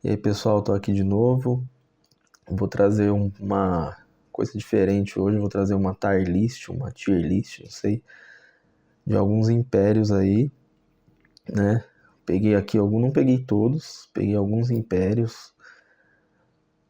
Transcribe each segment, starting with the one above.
E aí, pessoal, tô aqui de novo. Vou trazer uma coisa diferente hoje. Vou trazer uma tier list, não sei, de alguns impérios aí, né? Peguei aqui alguns, não peguei todos, peguei alguns impérios,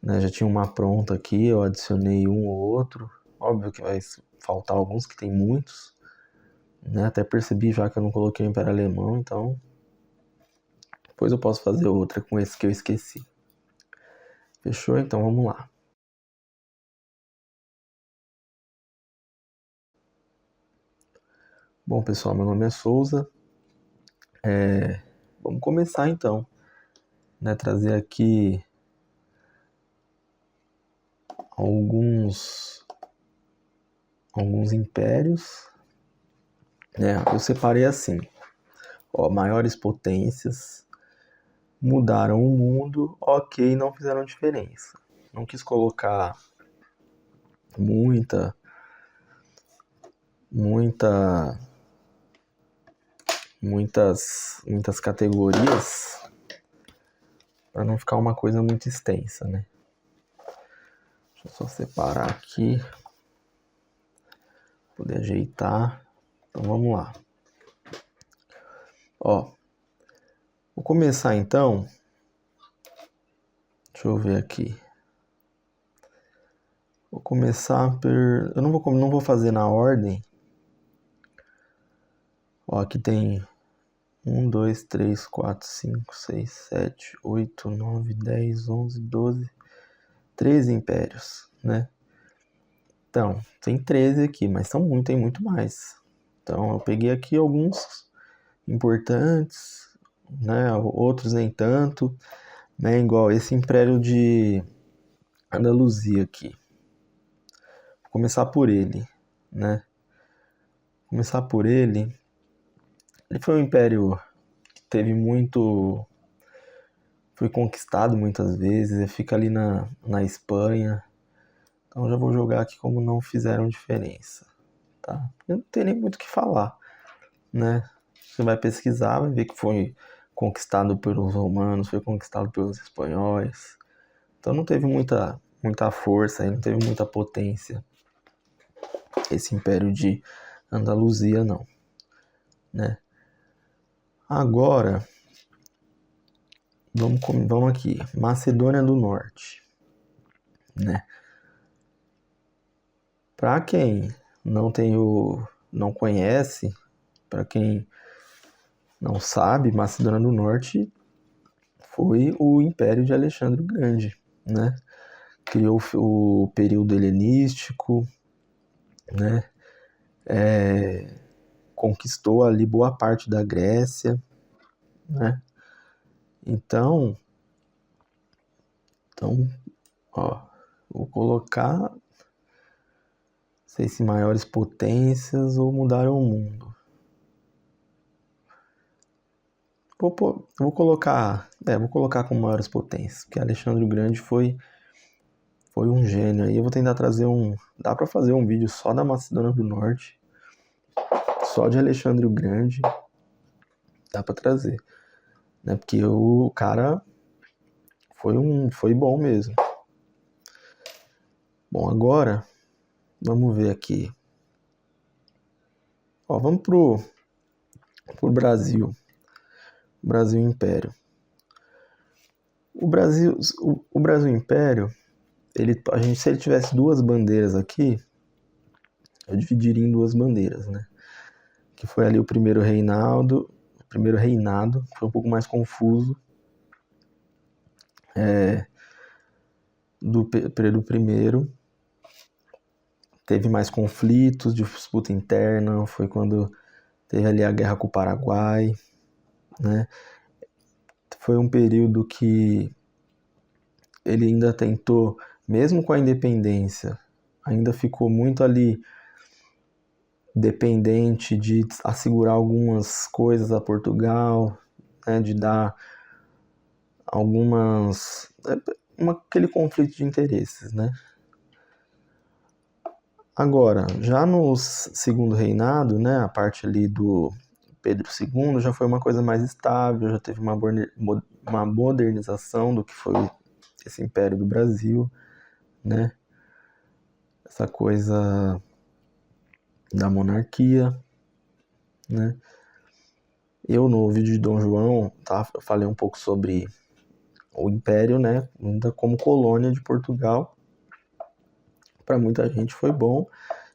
né? Já tinha uma pronta aqui, eu adicionei um ou outro. Óbvio que vai faltar alguns, que tem muitos, né? Até percebi já que eu não coloquei o Império Alemão, então depois eu posso fazer outra com esse que eu esqueci. Fechou? Então vamos lá. Bom, pessoal, meu nome é Souza. Vamos começar então, né? Trazer aqui alguns impérios, né? Eu separei assim, ó, maiores potências, mudaram o mundo, ok, não fizeram diferença. Não quis colocar muitas categorias para não ficar uma coisa muito extensa, né? Deixa eu só separar aqui, poder ajeitar. Então vamos lá. Ó, vou começar então. Deixa eu ver aqui. Vou começar por... Eu não vou fazer na ordem. Ó, aqui tem 1, 2, 3, 4, 5, 6, 7, 8, 9, 10, 11, 12, 13 impérios, né? Então, tem 13 aqui, mas tem muito mais. Então, eu peguei aqui alguns importantes, né? Outros nem tanto, né? Igual esse Império de Andaluzia aqui. Vou começar por ele, né? Começar por ele. Ele foi um império que teve muito... Foi conquistado muitas vezes, ele fica ali na Espanha. Então já vou jogar aqui como não fizeram diferença, tá? Eu não tenho nem muito o que falar, né? Você vai pesquisar, vai ver que foi conquistado pelos romanos, foi conquistado pelos espanhóis. Então não teve muita força, não teve muita potência esse Império de Andaluzia, não, né? Agora, vamos aqui. Macedônia do Norte, né? Para quem não conhece, para quem não sabe, Macedônia do Norte foi o Império de Alexandre o Grande, né? Criou o período helenístico, né? Conquistou ali boa parte da Grécia, né? Então, ó, vou colocar, não sei se maiores potências ou mudaram o mundo. Vou colocar com maiores potências, porque Alexandre o Grande foi um gênio. Aí eu vou tentar trazer dá para fazer um vídeo só da Macedônia do Norte, só de Alexandre o Grande, dá para trazer, né? Porque o cara foi bom mesmo. Bom, agora vamos ver aqui. Ó, vamos pro Brasil. Brasil Império. O Brasil Império, se ele tivesse duas bandeiras aqui, eu dividiria em duas bandeiras, né? Que foi ali o primeiro reinado, foi um pouco mais confuso, do Pedro I, teve mais conflitos, disputa interna, foi quando teve ali a guerra com o Paraguai, né? Foi um período que ele ainda tentou, mesmo com a independência, ainda ficou muito ali dependente de assegurar algumas coisas a Portugal, né, de dar aquele conflito de interesses, né? Agora, já no segundo reinado, né, a parte ali do Pedro II já foi uma coisa mais estável, já teve uma modernização do que foi esse Império do Brasil, né? Essa coisa da monarquia, né? Eu, no vídeo de Dom João, tá, eu falei um pouco sobre o Império, né? Ainda como colônia de Portugal. Para muita gente foi bom,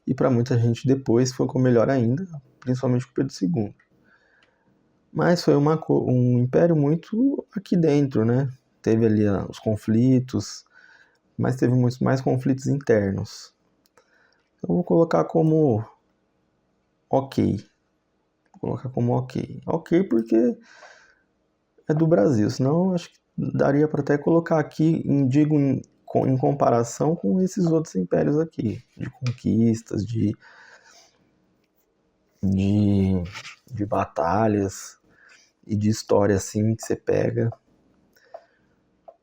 e para muita gente depois foi melhor ainda, principalmente com Pedro II. Mas foi um império muito aqui dentro, né? Teve ali os conflitos, mas teve muitos mais conflitos internos. Eu vou colocar como ok. Vou colocar como ok. Ok porque é do Brasil, senão acho que daria para até colocar aqui, em comparação com esses outros impérios aqui, de conquistas, de batalhas e de história assim que você pega.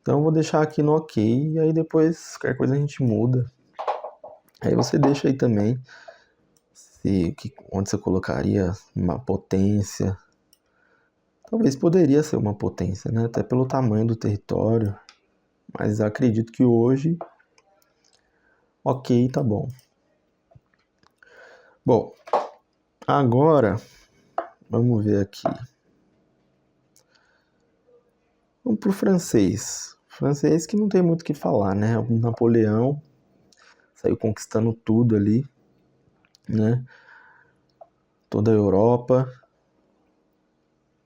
Então eu vou deixar aqui no ok, e aí depois qualquer coisa a gente muda. Aí você deixa aí também onde você colocaria uma potência. Talvez poderia ser uma potência, né? Até pelo tamanho do território. Mas acredito que hoje, ok, tá bom. Bom, agora vamos ver aqui. Vamos pro francês. Francês que não tem muito o que falar, né? O Napoleão saiu conquistando tudo ali, né? Toda a Europa.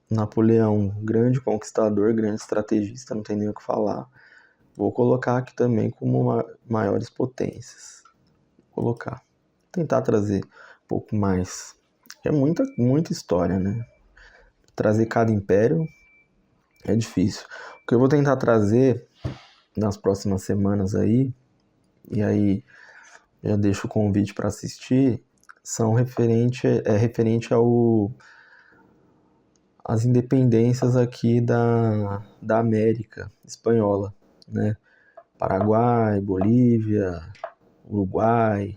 Napoleão, grande conquistador, grande estrategista, não tem nem o que falar. Vou colocar aqui também como maiores potências. Vou colocar. Tentar trazer um pouco mais. É muita história, né? Trazer cada império é difícil. O que eu vou tentar trazer nas próximas semanas aí, e aí já deixo o convite para assistir, são referente às independências aqui da América espanhola, né? Paraguai, Bolívia, Uruguai,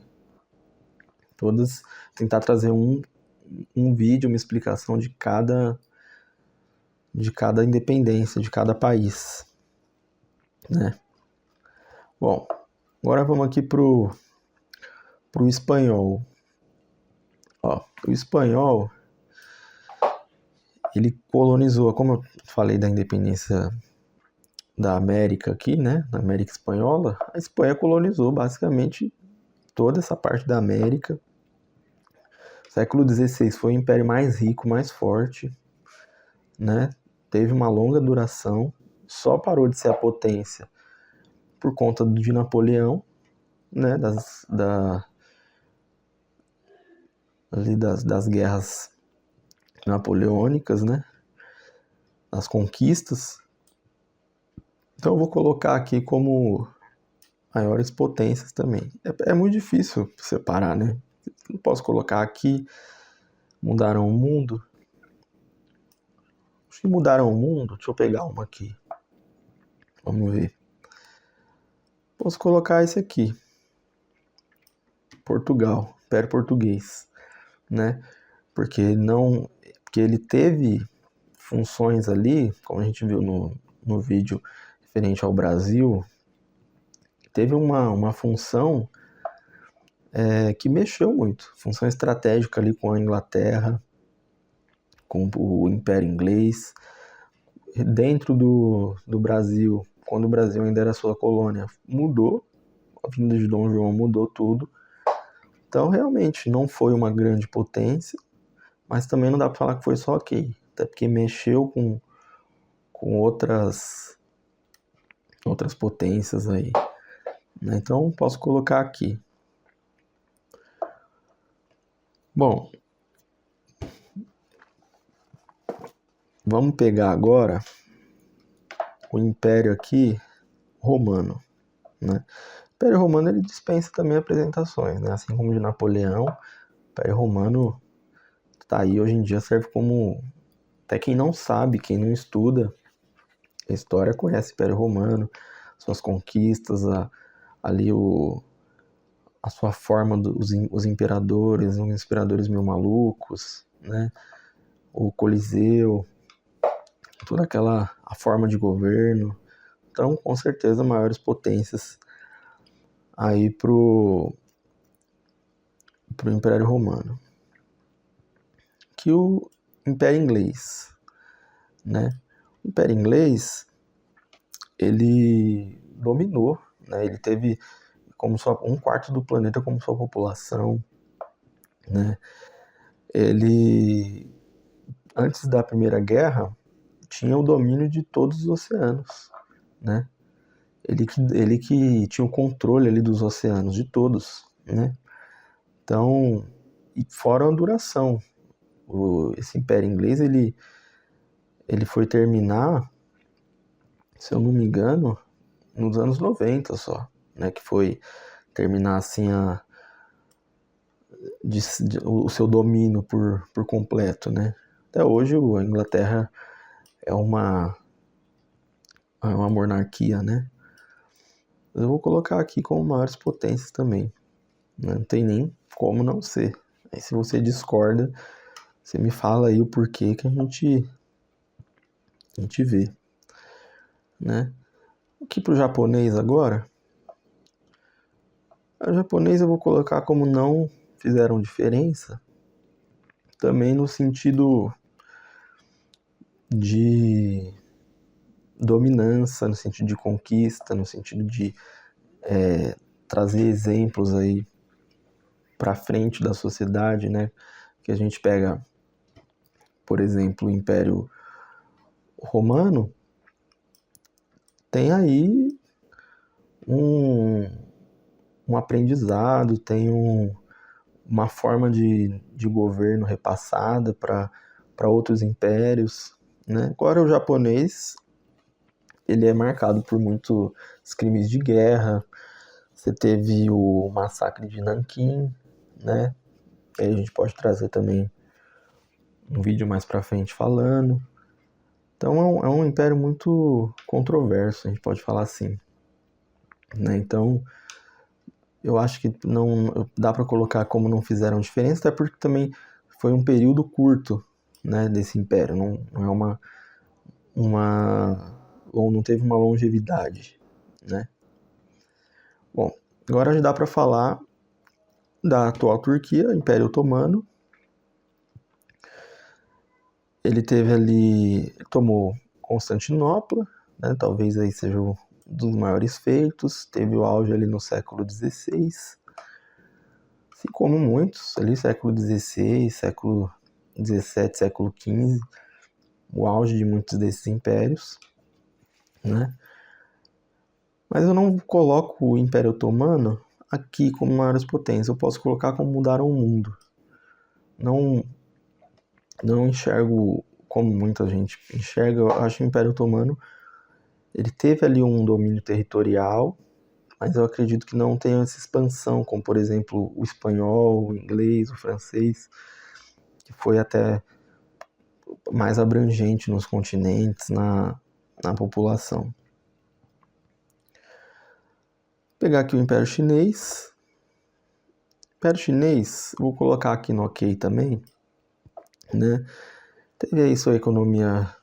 todas, tentar trazer um vídeo, uma explicação de cada independência, de cada país, né? Bom, agora vamos aqui pro espanhol. Ó, o espanhol, ele colonizou, como eu falei da independência da América aqui, né, na América Espanhola, a Espanha colonizou basicamente toda essa parte da América. O século XVI foi o império mais rico, mais forte, né, teve uma longa duração, só parou de ser a potência por conta de Napoleão, né, das guerras napoleônicas, né, as conquistas. Então eu vou colocar aqui como maiores potências também. É muito difícil separar, né? Não posso colocar aqui mudaram o mundo. Acho que mudaram o mundo. Deixa eu pegar uma aqui. Vamos ver. Posso colocar esse aqui. Portugal, Império Português, né? Porque ele teve funções ali, como a gente viu no vídeo referente ao Brasil, teve uma função que mexeu muito, função estratégica ali com a Inglaterra, com o Império Inglês, dentro do Brasil, quando o Brasil ainda era sua colônia, mudou, a vinda de Dom João mudou tudo. Então realmente não foi uma grande potência, mas também não dá para falar que foi só ok, até porque mexeu com outras potências aí, né? Então posso colocar aqui. Bom, vamos pegar agora o Império aqui Romano, né? O Império Romano ele dispensa também apresentações, né? Assim como o de Napoleão, o Império Romano tá aí hoje em dia, serve como até quem não sabe, quem não estuda a história conhece o Império Romano, suas conquistas, ali a sua forma dos os imperadores, uns imperadores meio malucos, né? o Coliseu, toda a forma de governo. Então, com certeza, maiores potências aí pro Império Romano. Que o Império Inglês, né? O Império Inglês, ele dominou, né? Ele teve como um quarto do planeta como sua população, né? Ele, antes da Primeira Guerra, tinha o domínio de todos os oceanos, né? Ele que tinha o controle ali dos oceanos, de todos, né? Então, e fora a duração, esse Império Inglês, ele foi terminar, se eu não me engano, nos anos 90 só, né? Que foi terminar assim o seu domínio por completo, né? Até hoje a Inglaterra é uma monarquia, né? Eu vou colocar aqui como maiores potências também, né? Não tem nem como não ser. Aí se você discorda, você me fala aí o porquê que a gente vê, né? Aqui pro japonês agora. O japonês eu vou colocar como não fizeram diferença, também no sentido de dominância, no sentido de conquista, no sentido de trazer exemplos aí para frente da sociedade, né? Que a gente pega, por exemplo, o Império Romano, tem aí um aprendizado, tem uma forma de governo repassada para outros impérios, né? Agora o japonês, ele é marcado por muitos crimes de guerra. Você teve o massacre de Nanquim, né? Aí a gente pode trazer também um vídeo mais pra frente falando. Então é um império muito controverso, a gente pode falar assim, né? Então eu acho que não dá para colocar como não fizeram diferença, até porque também foi um período curto, né, desse império, não é ou não teve uma longevidade, né? Bom, agora já dá para falar da atual Turquia, Império Otomano. Ele tomou Constantinopla, né, talvez aí seja um dos maiores feitos, teve o auge ali no século XVI, assim como muitos, ali século XVI, século XVII, século XV, o auge de muitos desses impérios, né? Mas eu não coloco o Império Otomano aqui como maiores potências, eu posso colocar como mudaram o mundo. Não enxergo como muita gente enxerga, eu acho que o Império Otomano ele teve ali um domínio territorial, mas eu acredito que não tenha essa expansão, como por exemplo o espanhol, o inglês, o francês, que foi até mais abrangente nos continentes, na população. Vou pegar aqui o Império Chinês. Império Chinês, vou colocar aqui no OK também, né? Teve aí sua economia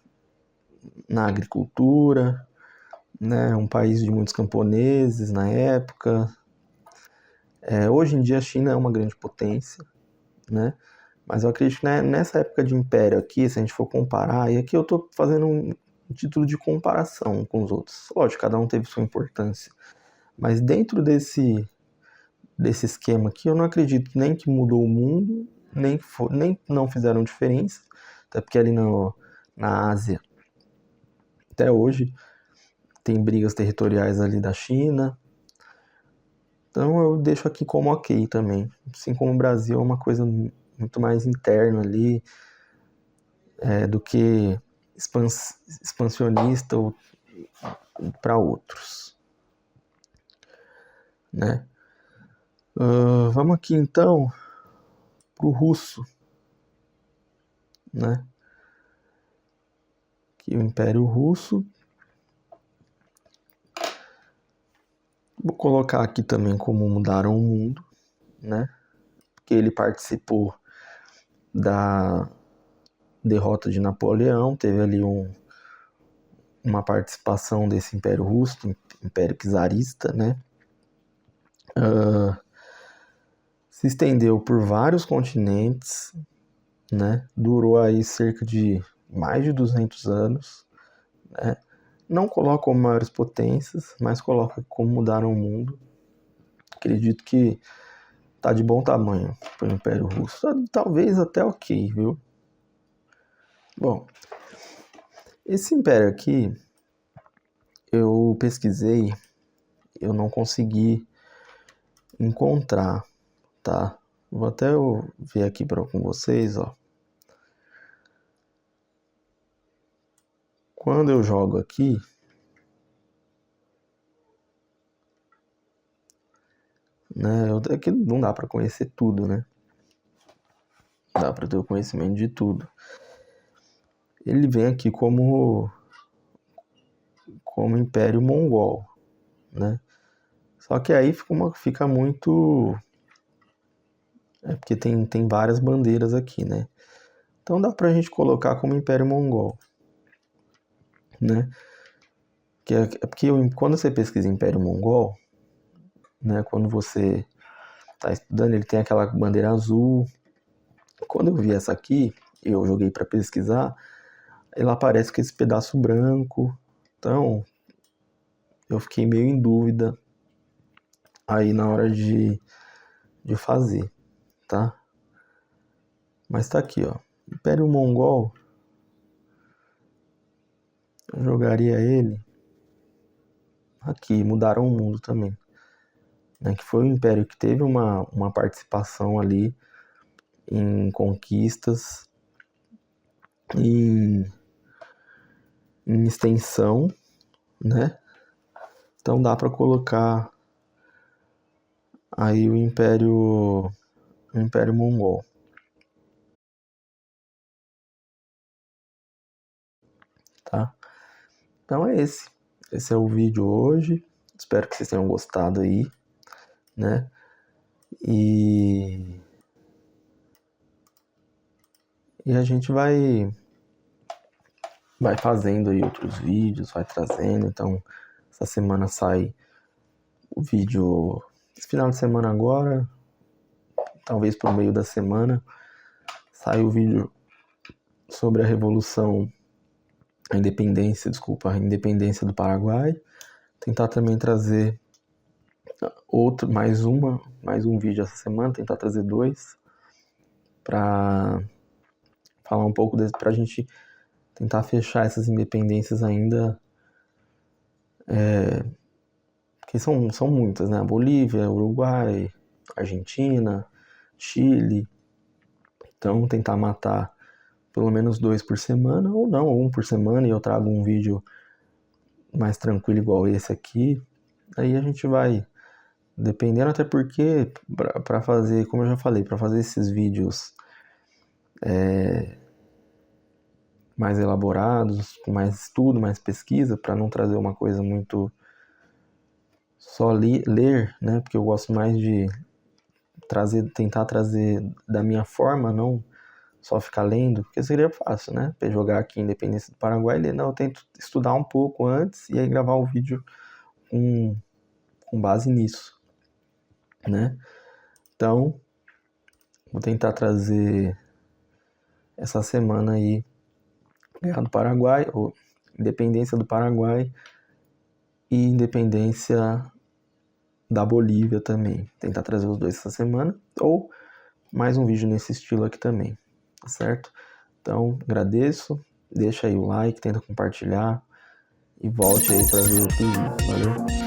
na agricultura, né? Um país de muitos camponeses na época. Hoje em dia a China é uma grande potência, né? Mas eu acredito que nessa época de império aqui, se a gente for comparar, e aqui eu estou fazendo um título de comparação com os outros. Lógico, cada um teve sua importância. Mas dentro desse esquema aqui, eu não acredito nem que mudou o mundo, nem não fizeram diferença. Até porque ali na Ásia, até hoje, tem brigas territoriais ali da China. Então eu deixo aqui como OK também. Assim como o Brasil é uma coisa muito mais interna ali, do que expansionista para outros, né? Vamos aqui então para o russo, né? Aqui o Império Russo. Vou colocar aqui também como mudaram o mundo, né? Porque ele participou derrota de Napoleão, teve ali uma participação desse Império Russo, Império Czarista, né? Se estendeu por vários continentes, né? Durou aí cerca de mais de 200 anos, né? Não coloca como maiores potências, mas coloca como mudaram o mundo. Acredito que tá de bom tamanho para o Império Russo. Talvez até ok, viu? Bom, esse império aqui, eu pesquisei, eu não consegui encontrar, tá? Vou até ver aqui com vocês, ó. Quando eu jogo aqui, né? Aqui não dá para conhecer tudo, né? Dá para ter o conhecimento de tudo. Ele vem aqui como Império Mongol, né? Só que aí fica muito... É porque tem várias bandeiras aqui, né? Então dá pra gente colocar como Império Mongol, né? Porque quando você pesquisa Império Mongol, né? Quando você tá estudando, ele tem aquela bandeira azul. Quando eu vi essa aqui, eu joguei para pesquisar, ela aparece com esse pedaço branco. Então, eu fiquei meio em dúvida aí na hora de fazer, tá? Mas tá aqui, ó. Império Mongol, eu jogaria ele aqui, mudaram o mundo também, né? Que foi o império que teve uma participação ali em conquistas, em extensão, né? Então dá para colocar aí o Império Mongol. Tá? Então é esse. Esse é o vídeo hoje. Espero que vocês tenham gostado aí, né? E a gente vai fazendo aí outros vídeos, vai trazendo. Então, essa semana sai o vídeo, esse final de semana agora, talvez por meio da semana, sai o vídeo sobre a a independência do Paraguai. Tentar também trazer mais um vídeo essa semana, tentar trazer 2 para falar um pouco para a gente tentar fechar essas independências ainda, que são muitas, né? Bolívia, Uruguai, Argentina, Chile. Então tentar matar pelo menos 2 por semana, ou não, 1 por semana, e eu trago um vídeo mais tranquilo igual esse aqui. Aí a gente vai dependendo, até porque para fazer, como eu já falei, para fazer esses vídeos mais elaborados, com mais estudo, mais pesquisa, para não trazer uma coisa muito só ler, né? Porque eu gosto mais de tentar trazer da minha forma, não só ficar lendo, porque seria fácil, né? Pra jogar aqui Independência do Paraguai e ler. Não, eu tento estudar um pouco antes e aí gravar o vídeo com base nisso, né? Então, vou tentar trazer essa semana aí Guerra do Paraguai, ou Independência do Paraguai e Independência da Bolívia também. Tentar trazer os 2 essa semana, ou mais um vídeo nesse estilo aqui também, tá certo? Então, agradeço, deixa aí o like, tenta compartilhar e volte aí para ver outro vídeo, valeu?